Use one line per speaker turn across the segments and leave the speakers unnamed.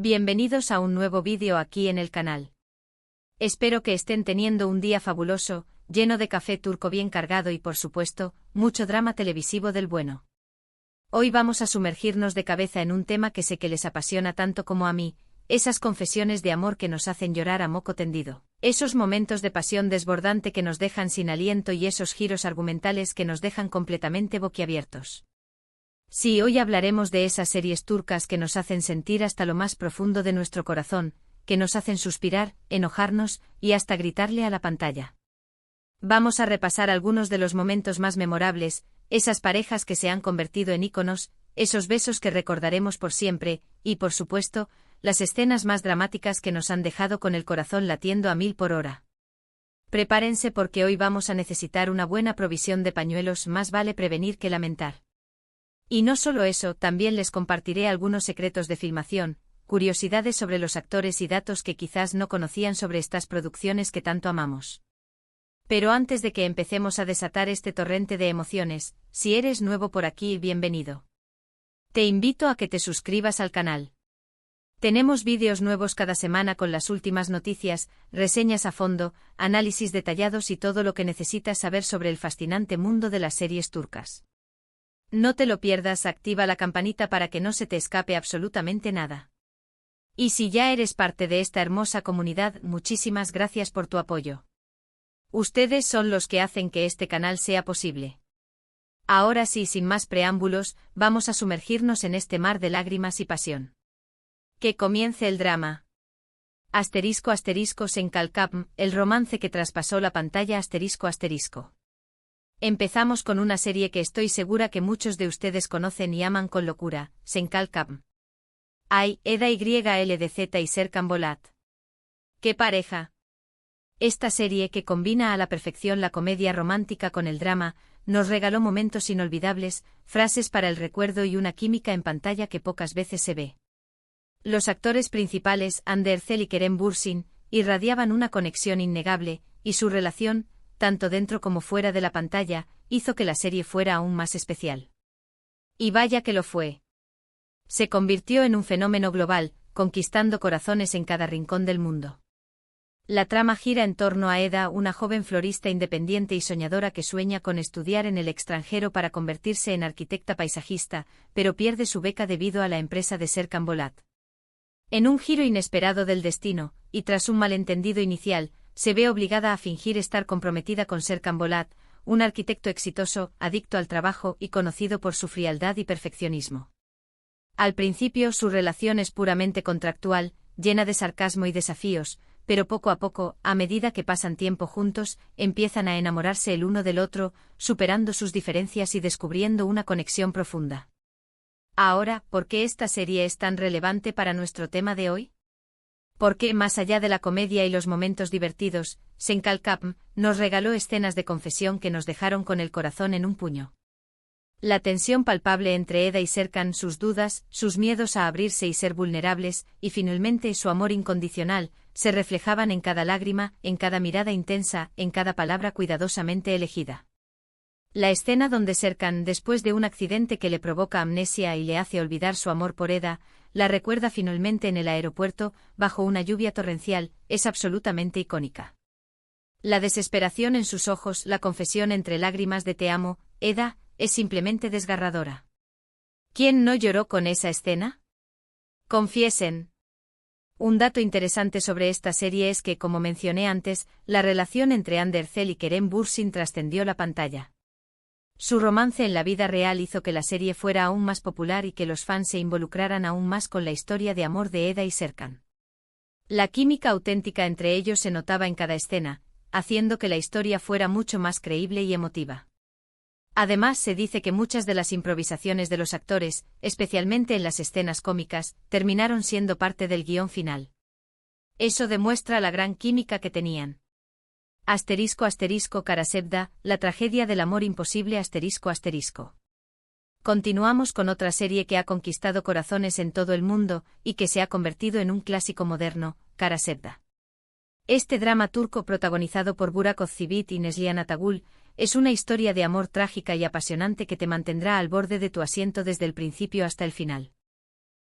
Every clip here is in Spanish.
Bienvenidos a un nuevo vídeo aquí en el canal. Espero que estén teniendo un día fabuloso, lleno de café turco bien cargado y por supuesto, mucho drama televisivo del bueno. Hoy vamos a sumergirnos de cabeza en un tema que sé que les apasiona tanto como a mí, esas confesiones de amor que nos hacen llorar a moco tendido, esos momentos de pasión desbordante que nos dejan sin aliento y esos giros argumentales que nos dejan completamente boquiabiertos. Sí, hoy hablaremos de esas series turcas que nos hacen sentir hasta lo más profundo de nuestro corazón, que nos hacen suspirar, enojarnos y hasta gritarle a la pantalla. Vamos a repasar algunos de los momentos más memorables, esas parejas que se han convertido en íconos, esos besos que recordaremos por siempre, y por supuesto, las escenas más dramáticas que nos han dejado con el corazón latiendo a 1000 por hora. Prepárense porque hoy vamos a necesitar una buena provisión de pañuelos, más vale prevenir que lamentar. Y no solo eso, también les compartiré algunos secretos de filmación, curiosidades sobre los actores y datos que quizás no conocían sobre estas producciones que tanto amamos. Pero antes de que empecemos a desatar este torrente de emociones, si eres nuevo por aquí, bienvenido. Te invito a que te suscribas al canal. Tenemos vídeos nuevos cada semana con las últimas noticias, reseñas a fondo, análisis detallados y todo lo que necesitas saber sobre el fascinante mundo de las series turcas. No te lo pierdas, activa la campanita para que no se te escape absolutamente nada. Y si ya eres parte de esta hermosa comunidad, muchísimas gracias por tu apoyo. Ustedes son los que hacen que este canal sea posible. Ahora sí, sin más preámbulos, vamos a sumergirnos en este mar de lágrimas y pasión. Que comience el drama. Asterisco asterisco Senkalkapm, el romance que traspasó la pantalla asterisco asterisco. Empezamos con una serie que estoy segura que muchos de ustedes conocen y aman con locura, Senkalkapm. Ay, Eda YLDZ y Serkan Bolat. ¡Qué pareja! Esta serie que combina a la perfección la comedia romántica con el drama, nos regaló momentos inolvidables, frases para el recuerdo y una química en pantalla que pocas veces se ve. Los actores principales, Hande Erçel y Kerem Bürsin, irradiaban una conexión innegable, y su relación, tanto dentro como fuera de la pantalla, hizo que la serie fuera aún más especial. Y vaya que lo fue. Se convirtió en un fenómeno global, conquistando corazones en cada rincón del mundo. La trama gira en torno a Eda, una joven florista independiente y soñadora que sueña con estudiar en el extranjero para convertirse en arquitecta paisajista, pero pierde su beca debido a la empresa de Serkan Bolat. En un giro inesperado del destino, y tras un malentendido inicial, se ve obligada a fingir estar comprometida con Serkan Bolat, un arquitecto exitoso, adicto al trabajo y conocido por su frialdad y perfeccionismo. Al principio su relación es puramente contractual, llena de sarcasmo y desafíos, pero poco a poco, a medida que pasan tiempo juntos, empiezan a enamorarse el uno del otro, superando sus diferencias y descubriendo una conexión profunda. Ahora, ¿por qué esta serie es tan relevante para nuestro tema de hoy? Porque, más allá de la comedia y los momentos divertidos, Senkalkapm nos regaló escenas de confesión que nos dejaron con el corazón en un puño. La tensión palpable entre Eda y Serkan, sus dudas, sus miedos a abrirse y ser vulnerables, y finalmente su amor incondicional, se reflejaban en cada lágrima, en cada mirada intensa, en cada palabra cuidadosamente elegida. La escena donde Serkan, después de un accidente que le provoca amnesia y le hace olvidar su amor por Eda, la recuerda finalmente en el aeropuerto, bajo una lluvia torrencial, es absolutamente icónica. La desesperación en sus ojos, la confesión entre lágrimas de "te amo, Eda", es simplemente desgarradora. ¿Quién no lloró con esa escena? Confiesen. Un dato interesante sobre esta serie es que, como mencioné antes, la relación entre Hande Erçel y Kerem Bürsin trascendió la pantalla. Su romance en la vida real hizo que la serie fuera aún más popular y que los fans se involucraran aún más con la historia de amor de Eda y Serkan. La química auténtica entre ellos se notaba en cada escena, haciendo que la historia fuera mucho más creíble y emotiva. Además, se dice que muchas de las improvisaciones de los actores, especialmente en las escenas cómicas, terminaron siendo parte del guión final. Eso demuestra la gran química que tenían. Asterisco asterisco Karasevda, la tragedia del amor imposible asterisco asterisco. Continuamos con otra serie que ha conquistado corazones en todo el mundo, y que se ha convertido en un clásico moderno, Karasevda. Este drama turco protagonizado por Burak Özçivit y Neslihan Atagul, es una historia de amor trágica y apasionante que te mantendrá al borde de tu asiento desde el principio hasta el final.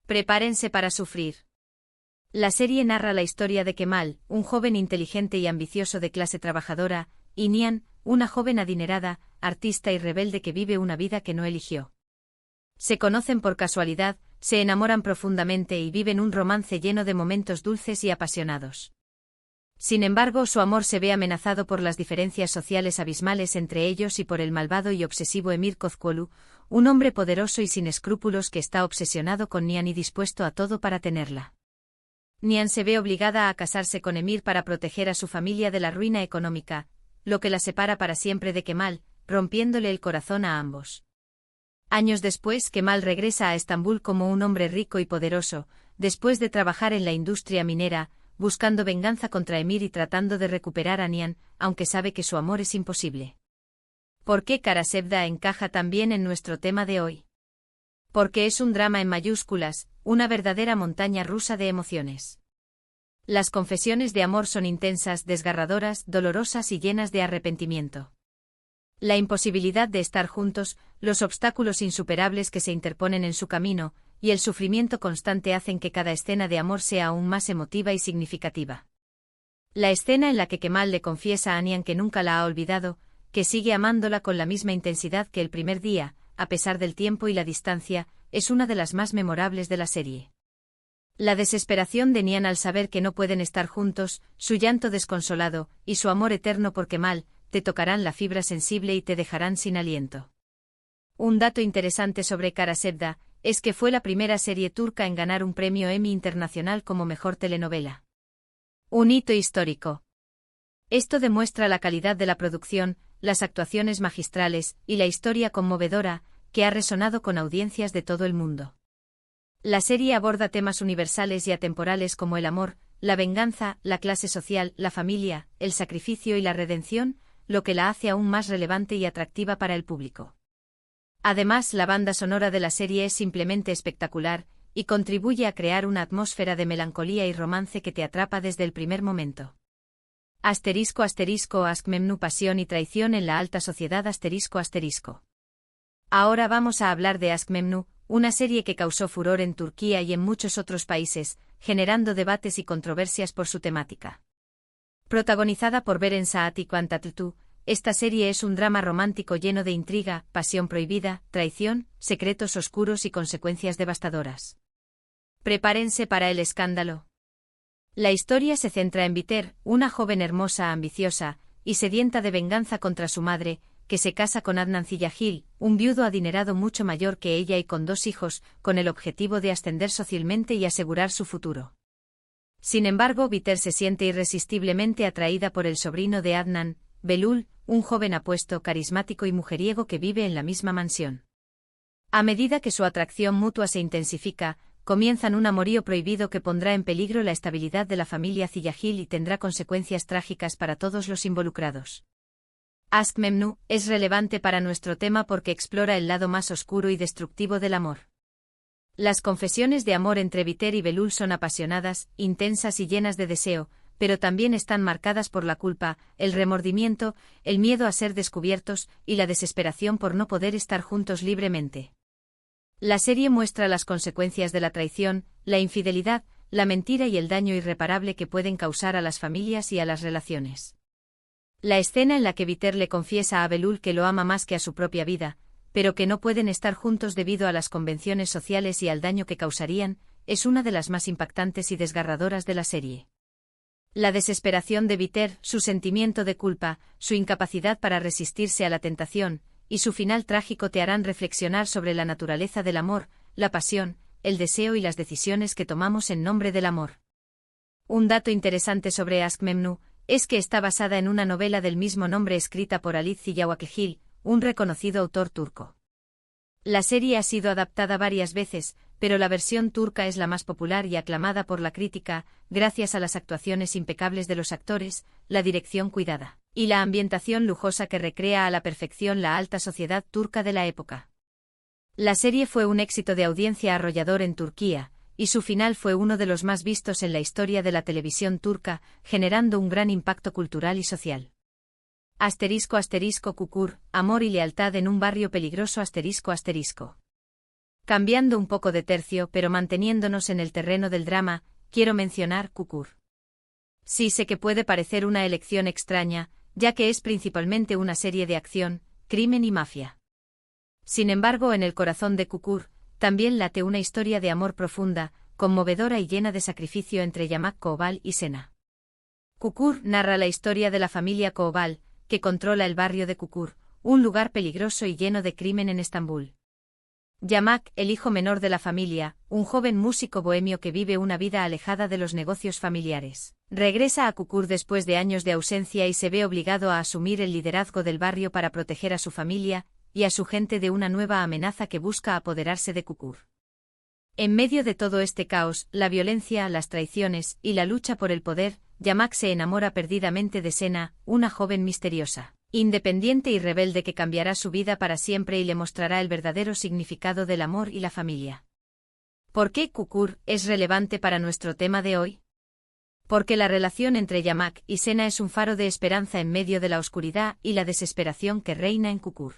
Prepárense para sufrir. La serie narra la historia de Kemal, un joven inteligente y ambicioso de clase trabajadora, y Nihan, una joven adinerada, artista y rebelde que vive una vida que no eligió. Se conocen por casualidad, se enamoran profundamente y viven un romance lleno de momentos dulces y apasionados. Sin embargo, su amor se ve amenazado por las diferencias sociales abismales entre ellos y por el malvado y obsesivo Emir Kozkolu, un hombre poderoso y sin escrúpulos que está obsesionado con Nihan y dispuesto a todo para tenerla. Nihan se ve obligada a casarse con Emir para proteger a su familia de la ruina económica, lo que la separa para siempre de Kemal, rompiéndole el corazón a ambos. Años después, Kemal regresa a Estambul como un hombre rico y poderoso, después de trabajar en la industria minera, buscando venganza contra Emir y tratando de recuperar a Nihan, aunque sabe que su amor es imposible. ¿Por qué Kara Sevda encaja tan bien en nuestro tema de hoy? Porque es un drama en mayúsculas, una verdadera montaña rusa de emociones. Las confesiones de amor son intensas, desgarradoras, dolorosas y llenas de arrepentimiento. La imposibilidad de estar juntos, los obstáculos insuperables que se interponen en su camino, y el sufrimiento constante hacen que cada escena de amor sea aún más emotiva y significativa. La escena en la que Kemal le confiesa a Nihan que nunca la ha olvidado, que sigue amándola con la misma intensidad que el primer día, a pesar del tiempo y la distancia, es una de las más memorables de la serie. La desesperación de Nihan al saber que no pueden estar juntos, su llanto desconsolado, y su amor eterno por Kemal, te tocarán la fibra sensible y te dejarán sin aliento. Un dato interesante sobre Kara Sevda es que fue la primera serie turca en ganar un premio Emmy Internacional como mejor telenovela. Un hito histórico. Esto demuestra la calidad de la producción, las actuaciones magistrales y la historia conmovedora, que ha resonado con audiencias de todo el mundo. La serie aborda temas universales y atemporales como el amor, la venganza, la clase social, la familia, el sacrificio y la redención, lo que la hace aún más relevante y atractiva para el público. Además, la banda sonora de la serie es simplemente espectacular, y contribuye a crear una atmósfera de melancolía y romance que te atrapa desde el primer momento. ***Ask Memnu Pasión y traición en la alta sociedad ***. Ahora vamos a hablar de Ask Memnu, una serie que causó furor en Turquía y en muchos otros países, generando debates y controversias por su temática. Protagonizada por Beren Saat y Kaan Tatlıtuğ, esta serie es un drama romántico lleno de intriga, pasión prohibida, traición, secretos oscuros y consecuencias devastadoras. Prepárense para el escándalo. La historia se centra en Biter, una joven hermosa, ambiciosa y sedienta de venganza contra su madre, que se casa con Adnan Ziyagil, un viudo adinerado mucho mayor que ella y con 2 hijos, con el objetivo de ascender socialmente y asegurar su futuro. Sin embargo, Biter se siente irresistiblemente atraída por el sobrino de Adnan, Belul, un joven apuesto, carismático y mujeriego que vive en la misma mansión. A medida que su atracción mutua se intensifica, comienzan un amorío prohibido que pondrá en peligro la estabilidad de la familia Ziyagil y tendrá consecuencias trágicas para todos los involucrados. Ask Memnu es relevante para nuestro tema porque explora el lado más oscuro y destructivo del amor. Las confesiones de amor entre Biter y Belul son apasionadas, intensas y llenas de deseo, pero también están marcadas por la culpa, el remordimiento, el miedo a ser descubiertos y la desesperación por no poder estar juntos libremente. La serie muestra las consecuencias de la traición, la infidelidad, la mentira y el daño irreparable que pueden causar a las familias y a las relaciones. La escena en la que Biter le confiesa a Belul que lo ama más que a su propia vida, pero que no pueden estar juntos debido a las convenciones sociales y al daño que causarían, es una de las más impactantes y desgarradoras de la serie. La desesperación de Biter, su sentimiento de culpa, su incapacidad para resistirse a la tentación, y su final trágico te harán reflexionar sobre la naturaleza del amor, la pasión, el deseo y las decisiones que tomamos en nombre del amor. Un dato interesante sobre Ask Memnu es que está basada en una novela del mismo nombre escrita por Ali Ziyagil, un reconocido autor turco. La serie ha sido adaptada varias veces, pero la versión turca es la más popular y aclamada por la crítica, gracias a las actuaciones impecables de los actores, la dirección cuidada, y la ambientación lujosa que recrea a la perfección la alta sociedad turca de la época. La serie fue un éxito de audiencia arrollador en Turquía, y su final fue uno de los más vistos en la historia de la televisión turca, generando un gran impacto cultural y social. ***Kukur, amor y lealtad en un barrio peligroso ***. Cambiando un poco de tercio pero manteniéndonos en el terreno del drama, quiero mencionar Kukur. Sí sé que puede parecer una elección extraña, ya que es principalmente una serie de acción, crimen y mafia. Sin embargo, en el corazón de Kukur, también late una historia de amor profunda, conmovedora y llena de sacrificio entre Yamak Koval y Sena. Kukur narra la historia de la familia Koval, que controla el barrio de Kukur, un lugar peligroso y lleno de crimen en Estambul. Yamak, el hijo menor de la familia, un joven músico bohemio que vive una vida alejada de los negocios familiares, regresa a Kukur después de años de ausencia y se ve obligado a asumir el liderazgo del barrio para proteger a su familia y a su gente de una nueva amenaza que busca apoderarse de Kukur. En medio de todo este caos, la violencia, las traiciones y la lucha por el poder, Yamak se enamora perdidamente de Sena, una joven misteriosa, independiente y rebelde que cambiará su vida para siempre y le mostrará el verdadero significado del amor y la familia. ¿Por qué Kukur es relevante para nuestro tema de hoy? Porque la relación entre Yamak y Sena es un faro de esperanza en medio de la oscuridad y la desesperación que reina en Kukur.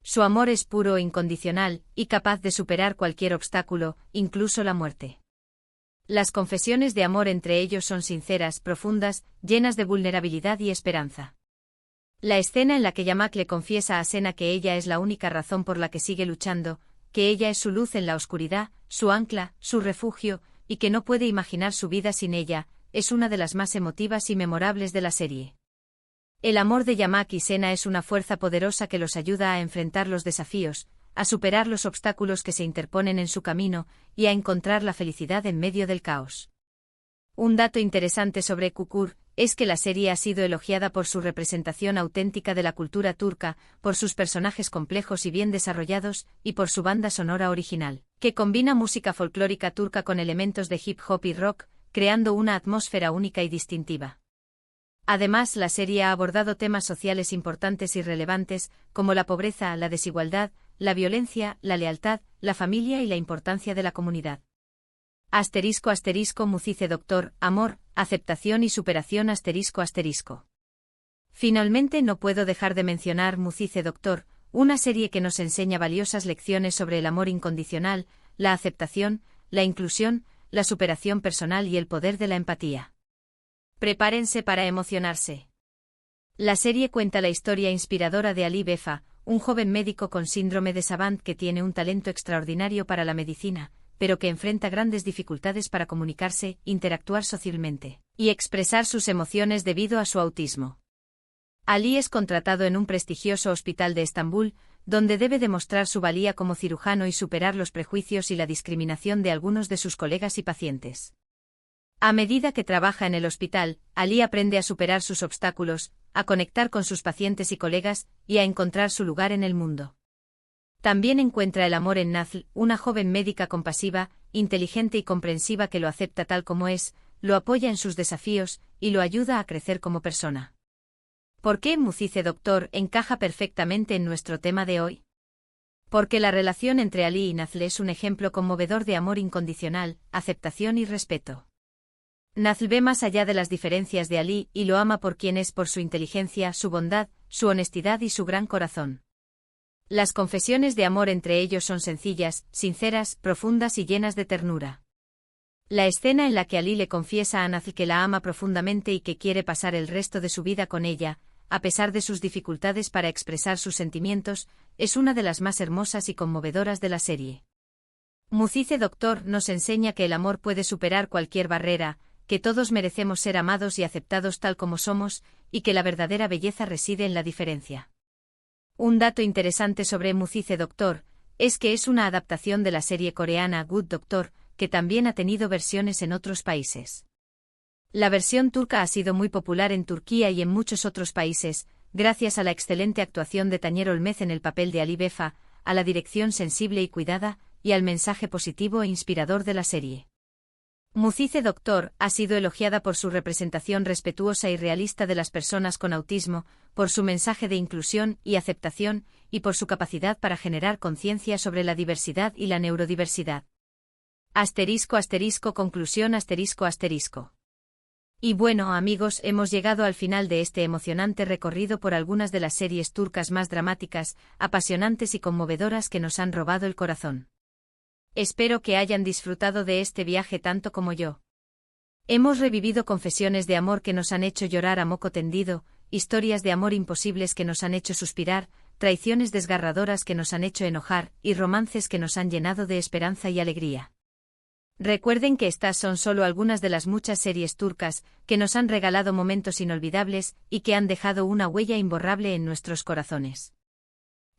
Su amor es puro e incondicional, y capaz de superar cualquier obstáculo, incluso la muerte. Las confesiones de amor entre ellos son sinceras, profundas, llenas de vulnerabilidad y esperanza. La escena en la que Yamak le confiesa a Sena que ella es la única razón por la que sigue luchando, que ella es su luz en la oscuridad, su ancla, su refugio, y que no puede imaginar su vida sin ella, es una de las más emotivas y memorables de la serie. El amor de Yamak y Sena es una fuerza poderosa que los ayuda a enfrentar los desafíos, a superar los obstáculos que se interponen en su camino, y a encontrar la felicidad en medio del caos. Un dato interesante sobre Kukur es que la serie ha sido elogiada por su representación auténtica de la cultura turca, por sus personajes complejos y bien desarrollados, y por su banda sonora original, que combina música folclórica turca con elementos de hip hop y rock, creando una atmósfera única y distintiva. Además, la serie ha abordado temas sociales importantes y relevantes, como la pobreza, la desigualdad, la violencia, la lealtad, la familia y la importancia de la comunidad. *** Mucice Doctor, amor, aceptación y superación ***. Finalmente no puedo dejar de mencionar Mucice Doctor, una serie que nos enseña valiosas lecciones sobre el amor incondicional, la aceptación, la inclusión, la superación personal y el poder de la empatía. Prepárense para emocionarse. La serie cuenta la historia inspiradora de Ali Befa, un joven médico con síndrome de Savant que tiene un talento extraordinario para la medicina, pero que enfrenta grandes dificultades para comunicarse, interactuar socialmente y expresar sus emociones debido a su autismo. Ali es contratado en un prestigioso hospital de Estambul, donde debe demostrar su valía como cirujano y superar los prejuicios y la discriminación de algunos de sus colegas y pacientes. A medida que trabaja en el hospital, Ali aprende a superar sus obstáculos, a conectar con sus pacientes y colegas, y a encontrar su lugar en el mundo. También encuentra el amor en Nazl, una joven médica compasiva, inteligente y comprensiva que lo acepta tal como es, lo apoya en sus desafíos, y lo ayuda a crecer como persona. ¿Por qué Mucice Doctor encaja perfectamente en nuestro tema de hoy? Porque la relación entre Ali y Nazl es un ejemplo conmovedor de amor incondicional, aceptación y respeto. Nazl ve más allá de las diferencias de Ali y lo ama por quien es, por su inteligencia, su bondad, su honestidad y su gran corazón. Las confesiones de amor entre ellos son sencillas, sinceras, profundas y llenas de ternura. La escena en la que Ali le confiesa a Nazl que la ama profundamente y que quiere pasar el resto de su vida con ella, a pesar de sus dificultades para expresar sus sentimientos, es una de las más hermosas y conmovedoras de la serie. Mucice Doctor nos enseña que el amor puede superar cualquier barrera, que todos merecemos ser amados y aceptados tal como somos, y que la verdadera belleza reside en la diferencia. Un dato interesante sobre Mucice Doctor es que es una adaptación de la serie coreana Good Doctor, que también ha tenido versiones en otros países. La versión turca ha sido muy popular en Turquía y en muchos otros países, gracias a la excelente actuación de Taner Olmez en el papel de Ali Befa, a la dirección sensible y cuidada, y al mensaje positivo e inspirador de la serie. Mucice Doctor ha sido elogiada por su representación respetuosa y realista de las personas con autismo, por su mensaje de inclusión y aceptación, y por su capacidad para generar conciencia sobre la diversidad y la neurodiversidad. Conclusión. Y bueno, amigos, hemos llegado al final de este emocionante recorrido por algunas de las series turcas más dramáticas, apasionantes y conmovedoras que nos han robado el corazón. Espero que hayan disfrutado de este viaje tanto como yo. Hemos revivido confesiones de amor que nos han hecho llorar a moco tendido, historias de amor imposibles que nos han hecho suspirar, traiciones desgarradoras que nos han hecho enojar, y romances que nos han llenado de esperanza y alegría. Recuerden que estas son solo algunas de las muchas series turcas que nos han regalado momentos inolvidables y que han dejado una huella imborrable en nuestros corazones.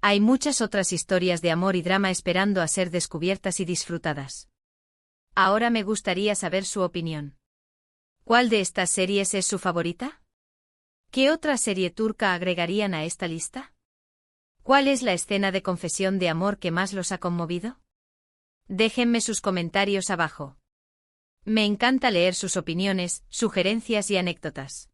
Hay muchas otras historias de amor y drama esperando a ser descubiertas y disfrutadas. Ahora me gustaría saber su opinión. ¿Cuál de estas series es su favorita? ¿Qué otra serie turca agregarían a esta lista? ¿Cuál es la escena de confesión de amor que más los ha conmovido? Déjenme sus comentarios abajo. Me encanta leer sus opiniones, sugerencias y anécdotas.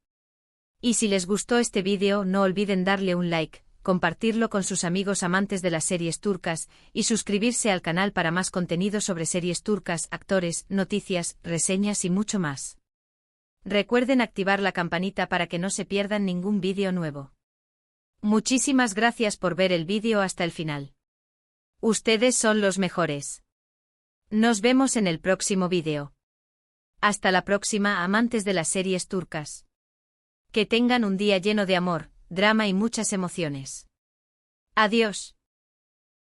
Y si les gustó este vídeo, no olviden darle un like, compartirlo con sus amigos amantes de las series turcas y suscribirse al canal para más contenido sobre series turcas, actores, noticias, reseñas y mucho más. Recuerden activar la campanita para que no se pierdan ningún vídeo nuevo. Muchísimas gracias por ver el vídeo hasta el final. Ustedes son los mejores. Nos vemos en el próximo vídeo. Hasta la próxima, amantes de las series turcas. Que tengan un día lleno de amor, drama y muchas emociones. Adiós.